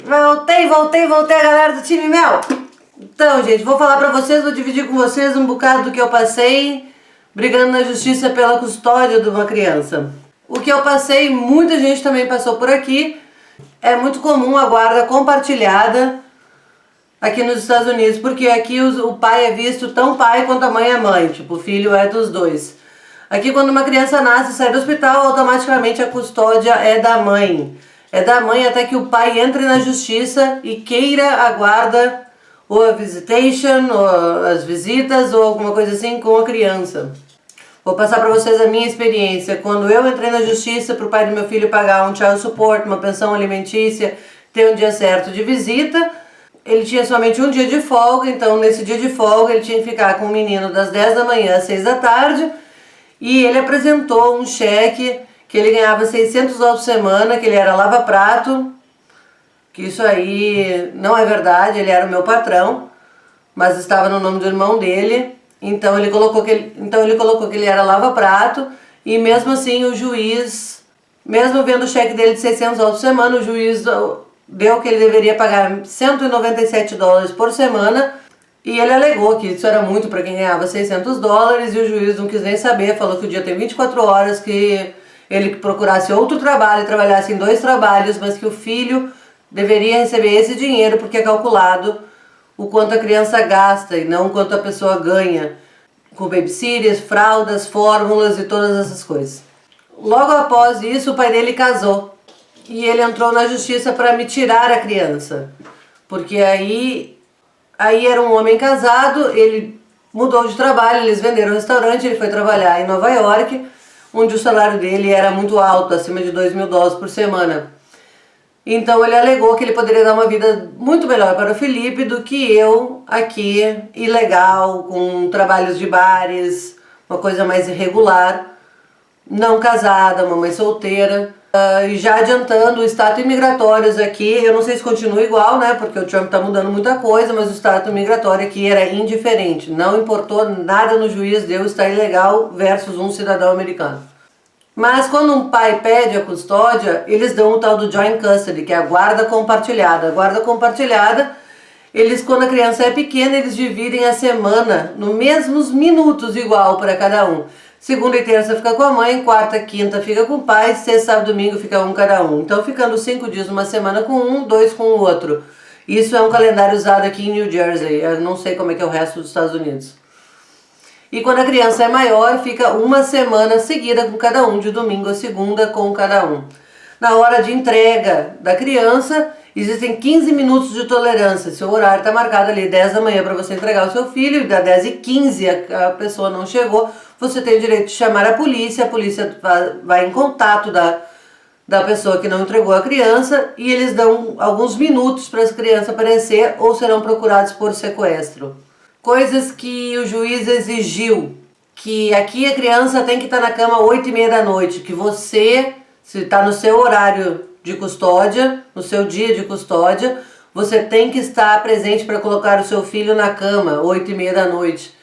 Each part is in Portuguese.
Voltei, galera do time Mel. Então, gente, vou falar pra vocês, vou dividir com vocês um bocado do que eu passei brigando na justiça pela custódia de uma criança. O que eu passei, muita gente também passou por aqui. É muito comum a guarda compartilhada aqui nos Estados Unidos, porque aqui o pai é visto tão pai quanto a mãe é mãe, tipo, o filho é dos dois. Aqui, quando uma criança nasce e sai do hospital, automaticamente a custódia é da mãe. É da mãe até que o pai entre na justiça e queira a guarda, ou a visitation, ou as visitas, ou alguma coisa assim com a criança. Vou passar para vocês a minha experiência. Quando eu entrei na justiça para o pai do meu filho pagar um child support, uma pensão alimentícia, ter um dia certo de visita, ele tinha somente um dia de folga, então nesse dia de folga ele tinha que ficar com o menino das 10 da manhã às 6 da tarde, e ele apresentou um cheque que ele ganhava $600 por semana, que ele era lava-prato, que isso aí não é verdade, ele era o meu patrão, mas estava no nome do irmão dele, então ele colocou que ele era lava-prato, e mesmo assim o juiz, mesmo vendo o cheque dele de $600 por semana, o juiz deu que ele deveria pagar $197 por semana, e ele alegou que isso era muito para quem ganhava $600, e o juiz não quis nem saber, falou que o dia tem 24 horas, que ele procurasse outro trabalho e trabalhasse em 2 trabalhos, mas que o filho deveria receber esse dinheiro porque é calculado o quanto a criança gasta e não o quanto a pessoa ganha, com babysitters, fraldas, fórmulas e todas essas coisas. Logo após isso, o pai dele casou e ele entrou na justiça para me tirar a criança, porque aí era um homem casado, ele mudou de trabalho, eles venderam o restaurante, ele foi trabalhar em Nova York, onde o salário dele era muito alto, acima de $2.000 por semana. Então ele alegou que ele poderia dar uma vida muito melhor para o Felipe do que eu aqui, ilegal, com trabalhos de bares, uma coisa mais irregular, não casada, uma mãe solteira. E já adiantando, o status imigratórios aqui, eu não sei se continua igual, né, porque o Trump está mudando muita coisa, mas o status migratório aqui era indiferente, não importou nada no juiz, deu estar ilegal versus um cidadão americano. Mas quando um pai pede a custódia, eles dão o tal do joint custody, que é a guarda compartilhada. A guarda compartilhada, quando a criança é pequena, eles dividem a semana nos mesmos minutos igual para cada um. Segunda e terça fica com a mãe, quarta e quinta fica com o pai, sexta, sábado e domingo fica um cada um. Então ficando 5 dias numa semana com um, 2 com o outro. Isso é um calendário usado aqui em New Jersey, eu não sei como é que é o resto dos Estados Unidos. E quando a criança é maior, fica uma semana seguida com cada um, de domingo a segunda com cada um. Na hora de entrega da criança, existem 15 minutos de tolerância. Se o horário está marcado ali 10 da manhã para você entregar o seu filho, e da 10h15 a pessoa não chegou, você tem o direito de chamar a polícia vai em contato da pessoa que não entregou a criança, e eles dão alguns minutos para essa criança aparecer ou serão procurados por sequestro. Coisas que o juiz exigiu, que aqui a criança tem que estar na cama às 8h30 da noite, que você, se está no seu horário de custódia, no seu dia de custódia, você tem que estar presente para colocar o seu filho na cama às 8h30 da noite.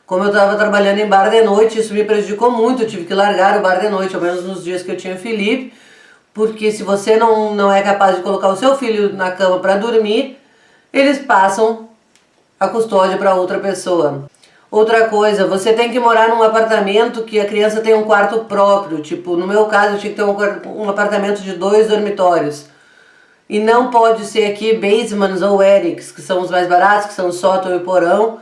Como eu estava trabalhando em bar de noite, isso me prejudicou muito, eu tive que largar o bar de noite, ao menos nos dias que eu tinha Felipe, porque se você não é capaz de colocar o seu filho na cama para dormir, eles passam a custódia para outra pessoa. Outra coisa, você tem que morar num apartamento que a criança tem um quarto próprio, tipo, no meu caso eu tinha que ter um apartamento de 2 dormitórios. E não pode ser aqui basements ou attics, que são os mais baratos, que são o sótão e porão.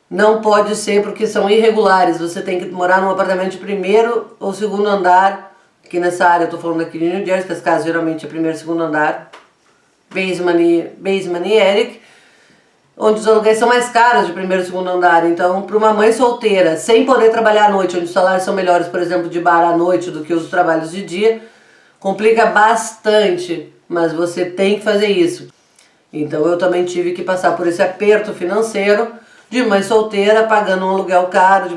Não pode ser porque são irregulares, você tem que morar num apartamento de 1º ou 2º andar, aqui nessa área eu estou falando aqui de New Jersey, que as casas geralmente é 1º e 2º andar, basement e attic, onde os aluguéis são mais caros de 1º e 2º andar. Então, para uma mãe solteira, sem poder trabalhar à noite, onde os salários são melhores, por exemplo, de bar à noite do que os trabalhos de dia, complica bastante, mas você tem que fazer isso. Então, eu também tive que passar por esse aperto financeiro de mãe solteira, pagando um aluguel caro de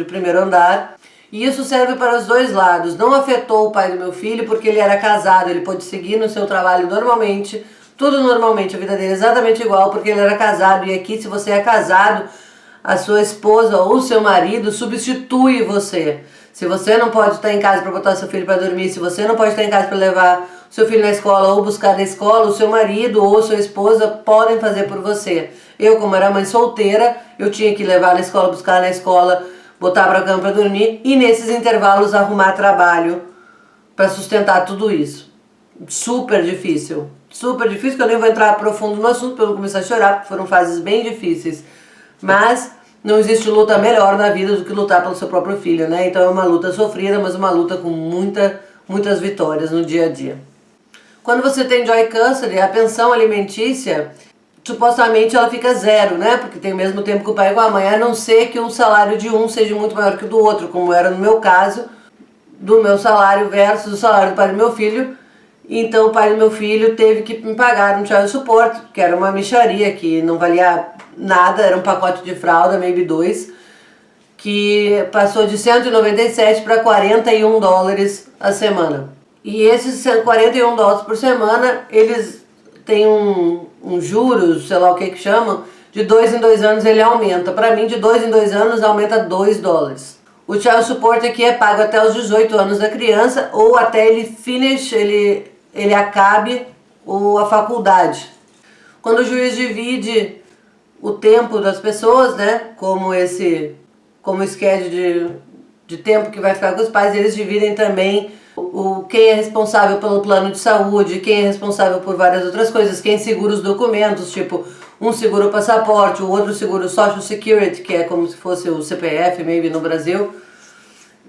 primeiro andar. E isso serve para os dois lados. Não afetou o pai do meu filho, porque ele era casado, ele pôde seguir no seu trabalho normalmente, tudo normalmente, a vida dele é exatamente igual, porque ele era casado. E aqui, se você é casado, a sua esposa ou o seu marido substitui você. Se você não pode estar em casa para botar seu filho para dormir, se você não pode estar em casa para levar seu filho na escola ou buscar na escola, o seu marido ou sua esposa podem fazer por você. Eu, como era mãe solteira, eu tinha que levar na escola, buscar na escola, botar para cama para dormir e nesses intervalos arrumar trabalho para sustentar tudo isso. Super difícil, que eu nem vou entrar profundo no assunto para não começar a chorar, porque foram fases bem difíceis. Mas não existe luta melhor na vida do que lutar pelo seu próprio filho, né? Então é uma luta sofrida, mas uma luta com muitas vitórias no dia a dia. Quando você tem joint custody, a pensão alimentícia, supostamente ela fica zero, né? Porque tem o mesmo tempo que o pai e com a mãe, a não ser que o salário de um seja muito maior que o do outro, como era no meu caso, do meu salário versus o salário do pai do meu filho. Então o pai do meu filho teve que me pagar um child support, que era uma mixaria, que não valia nada, era um pacote de fralda, maybe 2, que passou de 197 para 41 dólares a semana. E esses 41 dólares por semana, eles têm um juros, sei lá o que chamam, de 2 em 2 anos ele aumenta. Para mim, de 2 em 2 anos aumenta 2 dólares. O child support aqui é pago até os 18 anos da criança ou até ele finish, ele acabe a faculdade. Quando o juiz divide o tempo das pessoas, né, como o schedule de tempo que vai ficar com os pais, eles dividem também quem é responsável pelo plano de saúde, quem é responsável por várias outras coisas, quem segura os documentos, tipo, um segura o passaporte, o outro segura o Social Security, que é como se fosse o CPF, maybe no Brasil.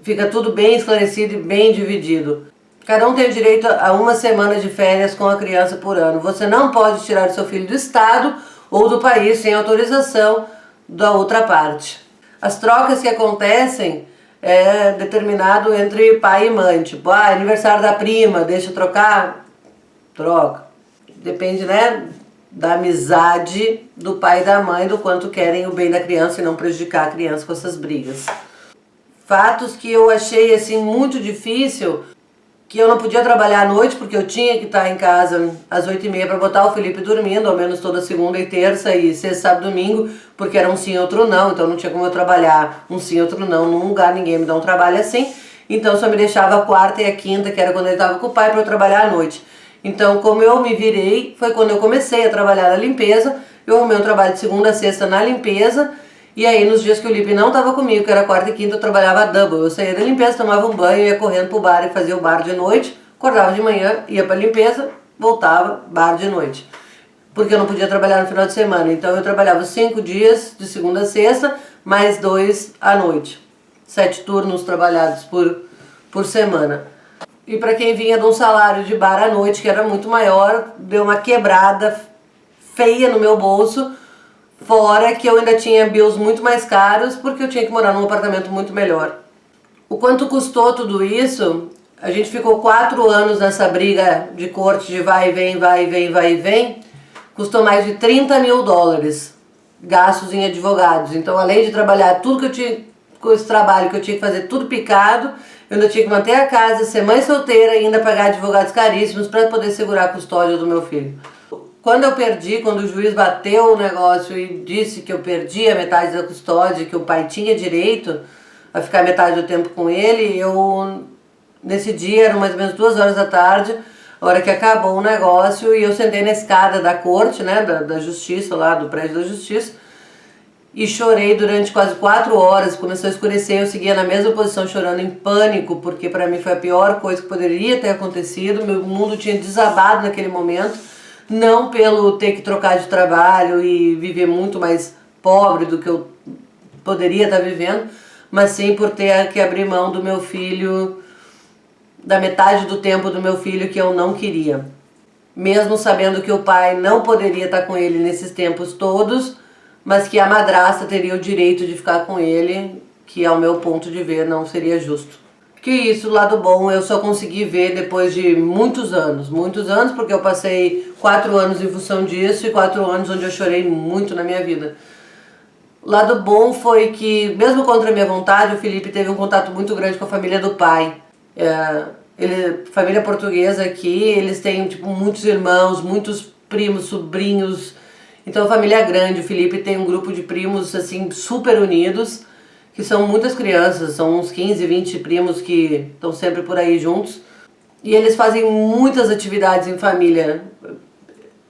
Fica tudo bem esclarecido e bem dividido. Cada um tem direito a uma semana de férias com a criança por ano. Você não pode tirar o seu filho do estado ou do país sem autorização da outra parte. As trocas que acontecem é determinado entre pai e mãe. Tipo, aniversário da prima, deixa eu trocar? Troca. Depende, né, da amizade do pai e da mãe, do quanto querem o bem da criança e não prejudicar a criança com essas brigas. Fatos que eu achei assim muito difícil, que eu não podia trabalhar à noite porque eu tinha que estar em casa às 8h30 para botar o Felipe dormindo, ao menos toda segunda e terça e sexta, sábado e domingo, porque era um sim, outro não, então não tinha como eu trabalhar um sim, outro não, num lugar ninguém me dá um trabalho assim, então só me deixava a quarta e a quinta, que era quando ele estava com o pai, para eu trabalhar à noite. Então, como eu me virei, foi quando eu comecei a trabalhar na limpeza, eu arrumei um trabalho de segunda a sexta na limpeza. E aí, nos dias que o Lipe não estava comigo, que era quarta e quinta, eu trabalhava double. Eu saía da limpeza, tomava um banho, ia correndo pro bar e fazia o bar de noite. Acordava de manhã, ia pra limpeza, voltava, bar de noite. Porque eu não podia trabalhar no final de semana. Então eu trabalhava 5 dias, de segunda a sexta, mais 2 à noite. 7 turnos trabalhados por semana. E para quem vinha de um salário de bar à noite, que era muito maior, deu uma quebrada feia no meu bolso. Fora que eu ainda tinha bills muito mais caros porque eu tinha que morar num apartamento muito melhor. O quanto custou tudo isso? A gente ficou 4 anos nessa briga de corte de vai e vem, vai e vem, vai e vem. Custou mais de 30 mil dólares gastos em advogados. Então, além de trabalhar tudo que eu tinha, com esse trabalho que eu tinha que fazer tudo picado, eu ainda tinha que manter a casa, ser mãe solteira e ainda pagar advogados caríssimos para poder segurar a custódia do meu filho. Quando eu perdi, quando o juiz bateu o negócio e disse que eu perdi a metade da custódia, que o pai tinha direito a ficar metade do tempo com ele, nesse dia, eram mais ou menos 2 horas da tarde, a hora que acabou o negócio, e eu sentei na escada da corte, né, da justiça, lá do prédio da justiça, e chorei durante quase 4 horas, começou a escurecer, eu seguia na mesma posição chorando em pânico, porque para mim foi a pior coisa que poderia ter acontecido, meu mundo tinha desabado naquele momento, não pelo ter que trocar de trabalho e viver muito mais pobre do que eu poderia estar vivendo, mas sim por ter que abrir mão do meu filho, da metade do tempo do meu filho que eu não queria. Mesmo sabendo que o pai não poderia estar com ele nesses tempos todos, mas que a madrasta teria o direito de ficar com ele, que ao meu ponto de ver não seria justo. Que isso, lado bom, eu só consegui ver depois de muitos anos, porque eu passei 4 anos em função disso e 4 anos onde eu chorei muito na minha vida. Lado bom foi que, mesmo contra a minha vontade, o Felipe teve um contato muito grande com a família do pai. Família portuguesa aqui, eles têm tipo, muitos irmãos, muitos primos, sobrinhos, então a família é grande. O Felipe tem um grupo de primos assim super unidos, que são muitas crianças, são uns 15, 20 primos que estão sempre por aí juntos. E eles fazem muitas atividades em família.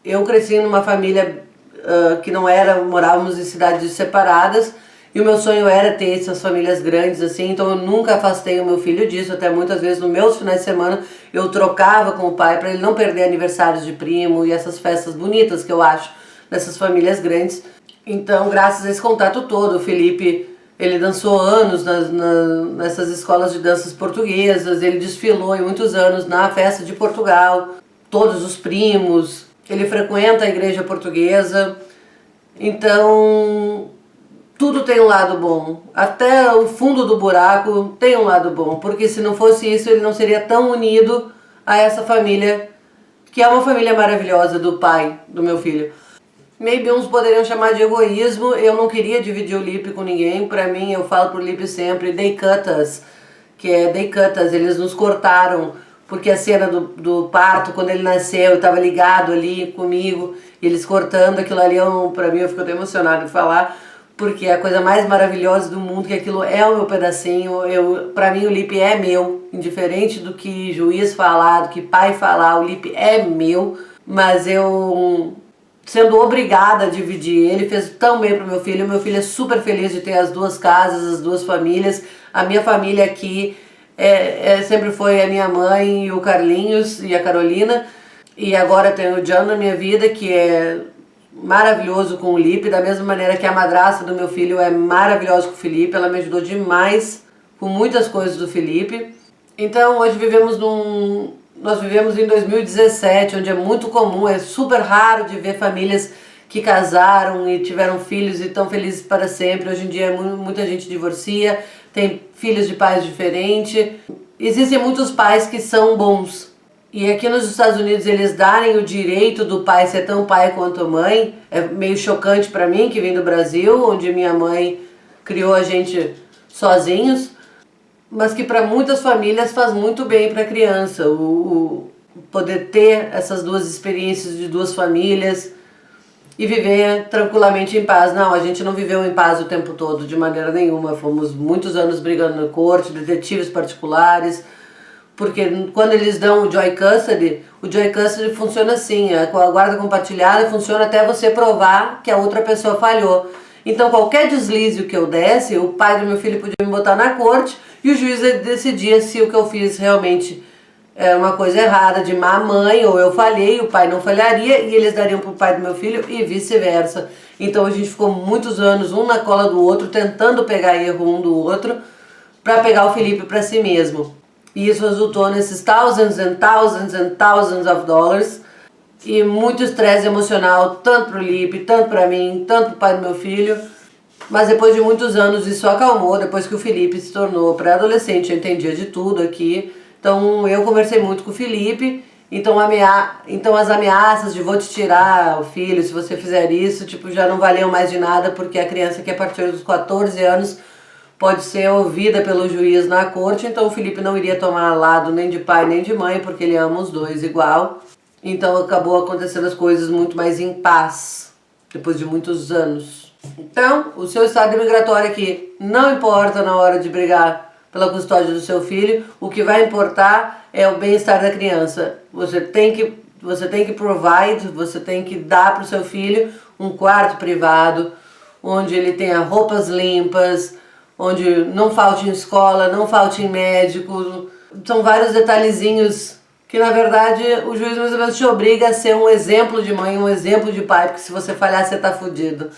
Eu cresci numa família que não era, morávamos em cidades separadas, e o meu sonho era ter essas famílias grandes assim, então eu nunca afastei o meu filho disso, até muitas vezes nos meus finais de semana eu trocava com o pai para ele não perder aniversários de primo e essas festas bonitas que eu acho nessas famílias grandes. Então, graças a esse contato todo, o Felipe, ele dançou anos nessas escolas de danças portuguesas, ele desfilou em muitos anos na festa de Portugal, todos os primos, ele frequenta a igreja portuguesa, então tudo tem um lado bom, até o fundo do buraco tem um lado bom, porque se não fosse isso ele não seria tão unido a essa família, que é uma família maravilhosa do pai do meu filho. Maybe uns poderiam chamar de egoísmo, eu não queria dividir o Lipe com ninguém, pra mim eu falo pro Lipe sempre, they cut us, que é they cut us, eles nos cortaram, porque a cena do parto, quando ele nasceu, estava ligado ali comigo, e eles cortando aquilo ali, pra mim eu fico até emocionada de falar, porque é a coisa mais maravilhosa do mundo, que aquilo é o meu pedacinho, pra mim o Lipe é meu, indiferente do que juiz falar, do que pai falar, o Lipe é meu, mas eu, sendo obrigada a dividir, ele fez tão bem pro meu filho é super feliz de ter as duas casas, as duas famílias, a minha família aqui sempre foi a minha mãe e o Carlinhos e a Carolina, e agora tenho o John na minha vida, que é maravilhoso com o Lipe, da mesma maneira que a madrasta do meu filho é maravilhosa com o Felipe, ela me ajudou demais com muitas coisas do Felipe. Então hoje nós vivemos em 2017, onde é muito comum, é super raro de ver famílias que casaram e tiveram filhos e estão felizes para sempre. Hoje em dia muita gente divorcia, tem filhos de pais diferentes. Existem muitos pais que são bons. E aqui nos Estados Unidos eles darem o direito do pai ser tão pai quanto mãe, é meio chocante para mim, que vim do Brasil, onde minha mãe criou a gente sozinhos, mas que para muitas famílias faz muito bem para a criança, o poder ter essas duas experiências de duas famílias e viver tranquilamente em paz. Não, a gente não viveu em paz o tempo todo, de maneira nenhuma, fomos muitos anos brigando na corte, detetives particulares, porque quando eles dão o Joint Custody funciona assim, a guarda compartilhada funciona até você provar que a outra pessoa falhou. Então qualquer deslize que eu desse, o pai do meu filho podia me botar na corte e o juiz decidia se o que eu fiz realmente era uma coisa errada, de má mãe, ou eu falhei, o pai não falharia, e eles dariam para o pai do meu filho e vice-versa. Então a gente ficou muitos anos, um na cola do outro, tentando pegar erro um do outro, para pegar o Felipe para si mesmo. E isso resultou nesses thousands and thousands and thousands of dollars, e muito estresse emocional, tanto para o Lipe, tanto para mim, tanto para o pai do meu filho. Mas depois de muitos anos isso acalmou, depois que o Felipe se tornou pré-adolescente, eu entendia de tudo aqui. Então eu conversei muito com o Felipe, então as ameaças de vou te tirar o filho se você fizer isso, tipo, já não valiam mais de nada, porque a criança que a partir dos 14 anos pode ser ouvida pelo juiz na corte, então o Felipe não iria tomar lado nem de pai nem de mãe, porque ele ama os dois igual. Então acabou acontecendo as coisas muito mais em paz, depois de muitos anos. Então, o seu estado imigratório aqui não importa na hora de brigar pela custódia do seu filho, o que vai importar é o bem-estar da criança. Você tem que provide, você tem que dar para o seu filho um quarto privado, onde ele tenha roupas limpas, onde não falte em escola, não falte em médico. São vários detalhezinhos que na verdade o juiz mais ou menos te obriga a ser um exemplo de mãe, um exemplo de pai, porque se você falhar você tá fudido.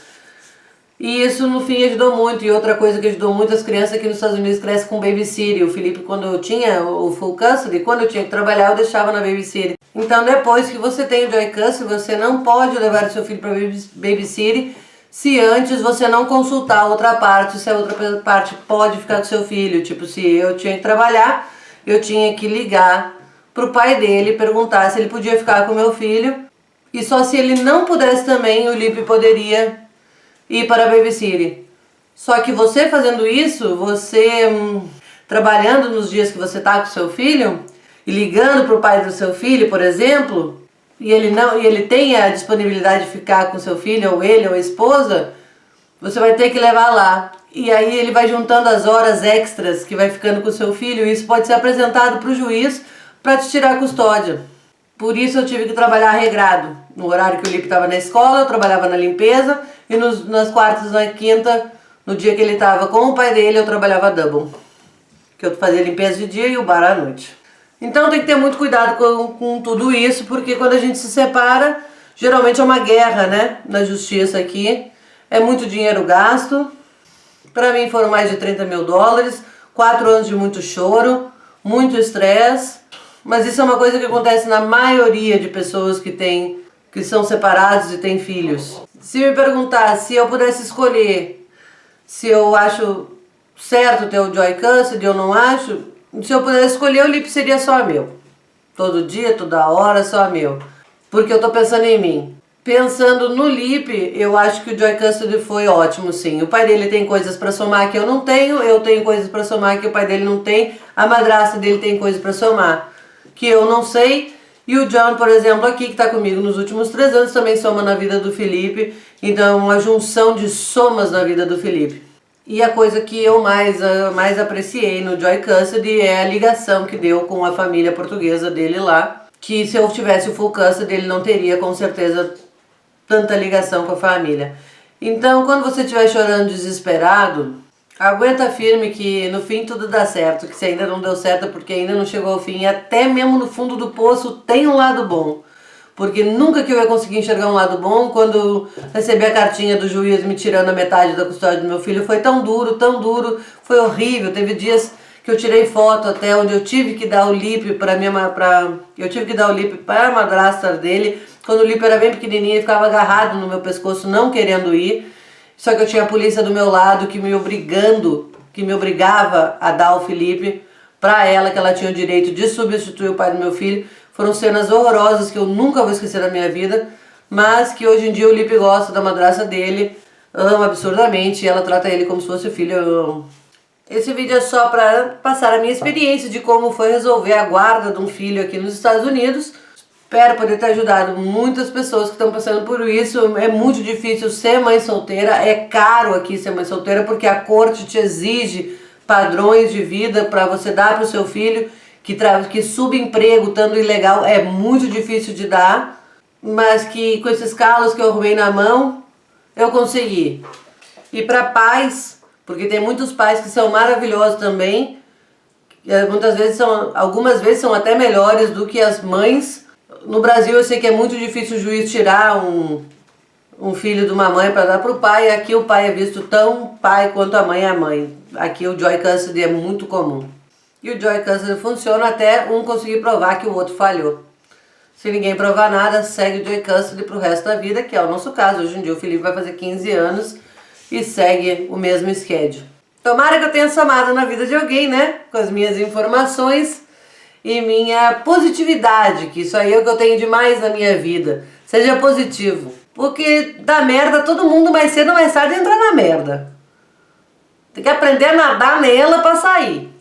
E isso no fim ajudou muito. E outra coisa que ajudou muito, as crianças aqui nos Estados Unidos crescem com babysitter. O Felipe, quando eu tinha o full custody, quando eu tinha que trabalhar, eu deixava na babysitter. Então depois que você tem o joint custody, você não pode levar o seu filho para babysitter se antes você não consultar a outra parte, se a outra parte pode ficar com seu filho. Tipo, se eu tinha que trabalhar, eu tinha que ligar pro pai dele, perguntar se ele podia ficar com meu filho. E só se ele não pudesse também, o Lipe poderia ir para a babysitter. Só que você fazendo isso, você trabalhando nos dias que você tá com seu filho e ligando pro pai do seu filho, por exemplo, e ele tem a disponibilidade de ficar com seu filho, ou ele, ou a esposa, você vai ter que levar lá. E aí ele vai juntando as horas extras que vai ficando com seu filho, e isso pode ser apresentado para o juiz para te tirar a custódia. Por isso eu tive que trabalhar regrado. No horário que o Lipe estava na escola, eu trabalhava na limpeza, e nas quartas, na quinta, no dia que ele estava com o pai dele, eu trabalhava double. Que eu fazia limpeza de dia e o bar à noite. Então tem que ter muito cuidado com tudo isso, porque quando a gente se separa, geralmente é uma guerra, né? Na justiça aqui. É muito dinheiro gasto. Para mim foram mais de 30 mil dólares, 4 anos de muito choro, muito estresse. Mas isso é uma coisa que acontece na maioria de pessoas que são separados e têm filhos. Se me perguntar se eu pudesse escolher, se eu acho certo ter o Joy Custody, eu não acho. Se eu pudesse escolher, o Lipe seria só meu. Todo dia, toda hora, só meu. Porque eu tô pensando em mim. Pensando no Lipe, eu acho que o Joy Custody foi ótimo, sim. O pai dele tem coisas pra somar que eu não tenho, eu tenho coisas pra somar que o pai dele não tem, a madrasta dele tem coisas pra somar que eu não sei. E o John, por exemplo, aqui, que tá comigo nos últimos 3 anos, também soma na vida do Felipe. Então é uma junção de somas na vida do Felipe. E a coisa que eu mais apreciei no Joy Custody é a ligação que deu com a família portuguesa dele lá. Que se eu tivesse o full custody, ele não teria com certeza tanta ligação com a família. Então, quando você estiver chorando desesperado, aguenta firme que no fim tudo dá certo. Que se ainda não deu certo é porque ainda não chegou ao fim. E até mesmo no fundo do poço tem um lado bom. Porque nunca que eu ia conseguir enxergar um lado bom. Quando recebi a cartinha do juiz me tirando a metade da custódia do meu filho, foi tão duro, foi horrível. Teve dias que eu tirei foto até onde eu tive que dar o Lipe para a madrasta dele, quando o Lipe era bem pequenininho e ficava agarrado no meu pescoço, não querendo ir. Só que eu tinha a polícia do meu lado que me obrigava a dar o Felipe para ela, que ela tinha o direito de substituir o pai do meu filho. Foram cenas horrorosas que eu nunca vou esquecer na minha vida, mas que hoje em dia o Lipe gosta da madrasta dele, ama absurdamente, e ela trata ele como se fosse o filho. Esse vídeo é só para passar a minha experiência de como foi resolver a guarda de um filho aqui nos Estados Unidos. Espero poder ter ajudado muitas pessoas que estão passando por isso. É muito difícil ser mãe solteira, é caro aqui ser mãe solteira, porque a corte te exige padrões de vida para você dar para o seu filho, que subemprego, estando ilegal, é muito difícil de dar, mas que com esses calos que eu arrumei na mão, eu consegui. E para pais, porque tem muitos pais que são maravilhosos também, algumas vezes são até melhores do que as mães. No Brasil eu sei que é muito difícil o juiz tirar um filho de uma mãe para dar para o pai, aqui o pai é visto tão pai quanto a mãe é a mãe. Aqui o Joy Custody é muito comum. E o Joy Custody funciona até um conseguir provar que o outro falhou. Se ninguém provar nada, segue o Joy Custody pro resto da vida, que é o nosso caso. Hoje em dia o Felipe vai fazer 15 anos e segue o mesmo schedule. Tomara que eu tenha somado na vida de alguém, né? Com as minhas informações e minha positividade, que isso aí é o que eu tenho de mais na minha vida. Seja positivo. Porque da merda todo mundo mais cedo ou mais tarde entra na merda. Tem que aprender a nadar nela pra sair.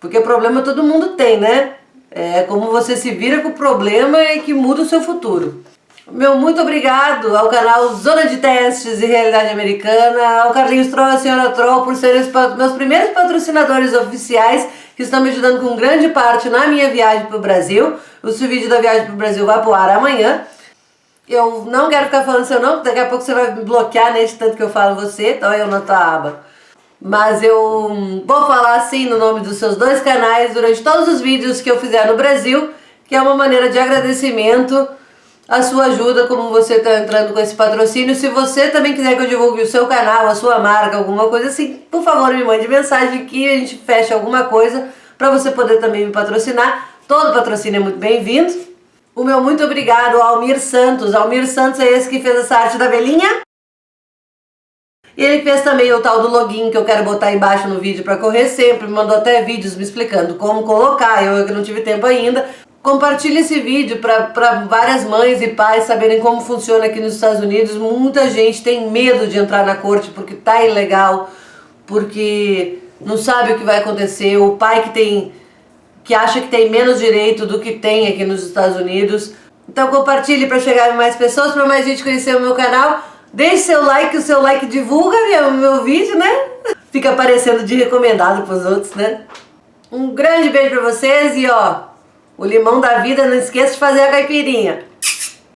Porque problema todo mundo tem, né? É como você se vira com o problema e que muda o seu futuro. Meu muito obrigado ao canal Zona de Testes e Realidade Americana, ao Carlinhos Troll e a Senhora Troll por serem meus primeiros patrocinadores oficiais, que estão me ajudando com grande parte na minha viagem para o Brasil. O seu vídeo da viagem para o Brasil vai pro ar amanhã. Eu não quero ficar falando seu nome, daqui a pouco você vai me bloquear, né, de tanto que eu falo você, então eu na tua aba. Mas eu vou falar assim no nome dos seus 2 canais durante todos os vídeos que eu fizer no Brasil, que é uma maneira de agradecimento à sua ajuda, como você está entrando com esse patrocínio. Se você também quiser que eu divulgue o seu canal, a sua marca, alguma coisa assim, por favor me mande mensagem que a gente feche alguma coisa para você poder também me patrocinar. Todo patrocínio é muito bem-vindo. O meu muito obrigado ao Almir Santos. Almir Santos é esse que fez essa arte da velhinha. E ele fez também o tal do login que eu quero botar embaixo no vídeo para correr sempre. Me mandou até vídeos me explicando como colocar, eu que não tive tempo ainda. Compartilhe esse vídeo para várias mães e pais saberem como funciona aqui nos Estados Unidos. Muita gente tem medo de entrar na corte porque tá ilegal, porque não sabe o que vai acontecer. O pai que acha que tem menos direito do que tem aqui nos Estados Unidos. Então compartilhe para chegar a mais pessoas, para mais gente conhecer o meu canal. Deixe seu like, o seu like divulga meu vídeo, né? Fica aparecendo de recomendado pros outros, né? Um grande beijo pra vocês e ó, O limão da vida, não esqueça de fazer a caipirinha.